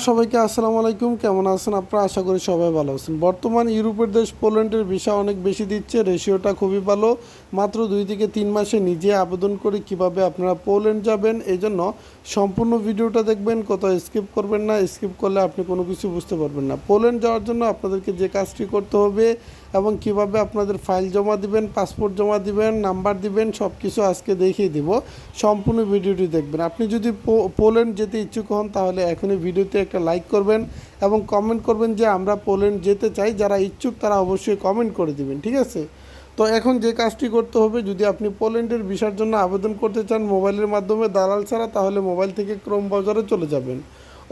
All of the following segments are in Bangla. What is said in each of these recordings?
সবাইকে আসসালামু আলাইকুম। কেমন আছেন আপনারা? আশা করি সবাই ভালো আছেন। বর্তমান ইউরোপের দেশ পোল্যান্ডের ভিসা অনেক বেশি দিচ্ছে, রেশিওটা খুবই ভালো। মাত্র 2 থেকে 3 মাসে নিজে আবেদন করে কিভাবে আপনারা পোল্যান্ড যাবেন, এই জন্য সম্পূর্ণ ভিডিওটা দেখবেন, কোথাও স্কিপ করবেন না। স্কিপ করলে আপনি কোনো কিছু বুঝতে পারবেন না। পোল্যান্ড যাওয়ার জন্য আপনাদেরকে যে কাজটি করতে হবে এবং কিভাবে আপনাদের ফাইল জমা দিবেন, পাসপোর্ট জমা দিবেন, নাম্বার দিবেন, সব কিছু আজকে দেখিয়ে দিব। সম্পূর্ণ ভিডিওটি দেখবেন। আপনি যদি পোল্যান্ড যেতে ইচ্ছুক হন তাহলে এখনই ভিডিওতে একটা লাইক করবেন এবং কমেন্ট করবেন যে আমরা পোল্যান্ড যেতে চাই। যারা ইচ্ছুক তারা অবশ্যই কমেন্ট করে দিবেন, ঠিক আছে? তো এখন যে কাজটি করতে হবে, যদি আপনি পোল্যান্ডের ভিসার জন্য আবেদন করতে চান মোবাইলের মাধ্যমে দালাল ছাড়া, তাহলে মোবাইল থেকে ক্রোম ব্রাউজারে চলে যাবেন,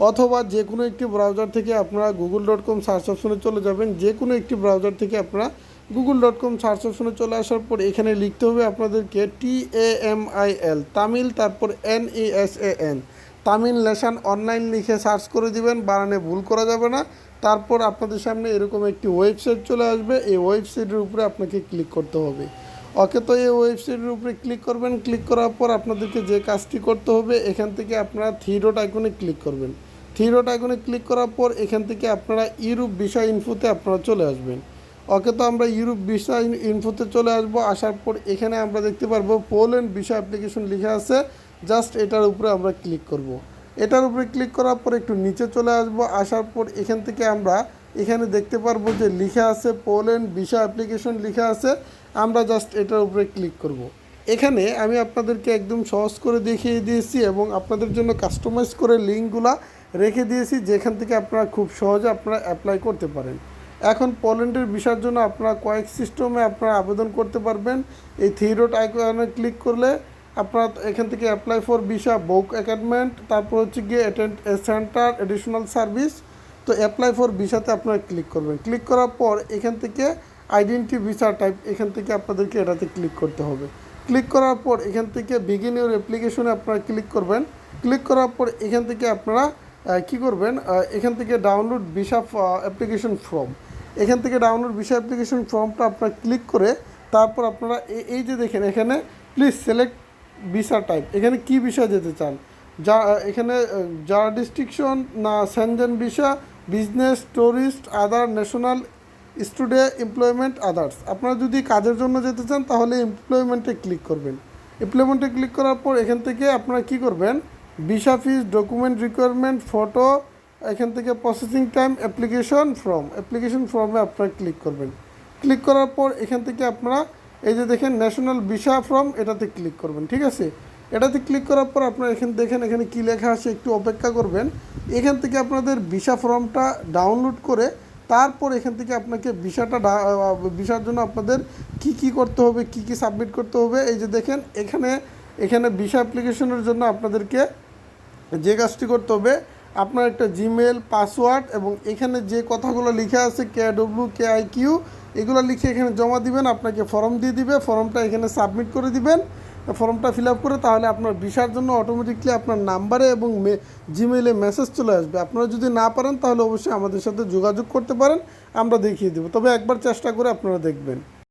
অথবা যে কোনো একটি ব্রাউজার থেকে আপনারা google.com সার্চ অপশনে চলে যাবেন। যে কোনো একটি ব্রাউজার থেকে আপনারা google.com সার্চ অপশনে চলে আসার পর এখানে লিখতে হবে আপনাদেরকে TAMIL, তামিল, তারপর NESAN, তামিল ন্যাশন অনলাইন লিখে সার্চ করে দিবেন, বানানে ভুল করা যাবে না। তারপর আপনাদের সামনে এরকম একটি ওয়েবসাইট চলে আসবে। এই ওয়েবসাইটের উপরে আপনাকে ক্লিক করতে হবে। ওকে, তো এই ওয়েবসাইটের উপরে ক্লিক করবেন। ক্লিক করার পর আপনাদেরকে যে কাজটি করতে হবে, এখান থেকে আপনারা থ্রি ডট আইকনে ক্লিক করবেন। থ্রি ডট আইকনে ক্লিক করার পর এখান থেকে আপনারা ইউরোপ ভিসা ইনফোতে আপনারা চলে আসবেন। ওকে, তো আমরা ইউরোপ ভিসা ইনফোতে চলে আসবো। আসার পর এখানে আমরা দেখতে পারবো পোল্যান্ড ভিসা অ্যাপ্লিকেশন লেখা আছে। জাস্ট এটার উপরে আমরা ক্লিক করব। এটার উপরে ক্লিক করার পর একটু নিচে চলে আসবো। আসার পর এখান থেকে আমরা এখানে দেখতে পারবো যে লেখা আছে পোল্যান্ড ভিসা অ্যাপ্লিকেশন লেখা আছে। আমরা জাস্ট এটার উপরে ক্লিক করব। এখানে আমি আপনাদেরকে একদম সহজ করে দেখিয়ে দিয়েছি এবং আপনাদের জন্য কাস্টমাইজ করে লিঙ্কগুলো রেখে দিয়েছি, যেখান থেকে আপনারা খুব সহজে আপনারা অ্যাপ্লাই করতে পারেন। এখন পোল্যান্ডের ভিসার জন্য আপনারা কয়েক সিস্টেমে আপনারা আবেদন করতে পারবেন। এই থ্রি ডট আইকনে ক্লিক করলে আপনারা এখান থেকে apply for visa, book appointment, তারপর হচ্ছে গিয়ে attend a centre, additional service. তো অ্যাপ্লাই ফর ভিসাতে আপনারা ক্লিক করবেন। ক্লিক করার পর এখান থেকে আইডেন্টি ভিসা টাইপ, এখান থেকে আপনাদেরকে এটাতে ক্লিক করতে হবে। ক্লিক করার পর এখান থেকে বিগিন ইউর অ্যাপ্লিকেশনে আপনারা ক্লিক করবেন। ক্লিক করার পর এখান থেকে আপনারা কী করবেন, এখান থেকে ডাউনলোড ভিসা অ্যাপ্লিকেশন ফর্ম, এখান থেকে ডাউনলোড ভিসা অ্যাপ্লিকেশন ফর্মটা আপনারা ক্লিক করে তারপর আপনারা এই যে দেখেন এখানে প্লিজ সিলেক্ট ভিসা টাইপ, এখানে কি ভিসা যেতে চান, যা এখানে যার ডিস্ট্রিকশন না, সেনজেন ভিসা, বিজনেস, ট্যুরিস্ট, আদার, ন্যাশনাল, স্টুডেন্ট, এমপ্লয়মেন্ট, আদার্স। আপনারা যদি কাজের জন্য যেতে চান তাহলে এমপ্লয়মেন্টে ক্লিক করবেন। এমপ্লয়মেন্টে ক্লিক করার পর এখান থেকে আপনারা কী করবেন, ভিসা ফিস, ডকুমেন্ট রিকোয়ারমেন্ট, ফটো, এখান থেকে প্রসেসিং টাইম, অ্যাপ্লিকেশন ফর্মে আপনারা ক্লিক করবেন। ক্লিক করার পর এখান থেকে আপনারা এই যে দেখেন ন্যাশনাল ভিসা ফর্ম, এটাতে ক্লিক করবেন, ঠিক আছে? এটাতে ক্লিক করার পর আপনারা এখানে দেখেন এখানে কী লেখা আছে, একটু অপেক্ষা করবেন। এখান থেকে আপনাদের ভিসা ফর্মটা ডাউনলোড করে তারপর এখান থেকে আপনাকে ভিসার জন্য আপনাদের কি করতে হবে, কি সাবমিট করতে হবে, এই যে দেখেন এখানে ভিসা অ্যাপ্লিকেশনের জন্য আপনাদেরকে যে কাজটি করতে হবে, আপনার একটা জিমেল, পাসওয়ার্ড এবং এখানে যে কথাগুলো লেখা আছে KW KIQ, এগুলো লিখে এখানে জমা দিবেন। আপনাকে ফর্ম দিয়ে দিবে, ফর্মটা এখানে সাবমিট করে দিবেন। ফর্মটা ফিল আপ করে তাহলে আপনার ভিসার জন্য অটোমেটিকলি আপনার নাম্বারে এবং জিমেইলে মেসেজ চলে আসবে। আপনারা যদি না পারেন তাহলে অবশ্যই আমাদের সাথে যোগাযোগ করতে পারেন, আমরা দেখিয়ে দেবো। তবে একবার চেষ্টা করে আপনারা দেখবেন।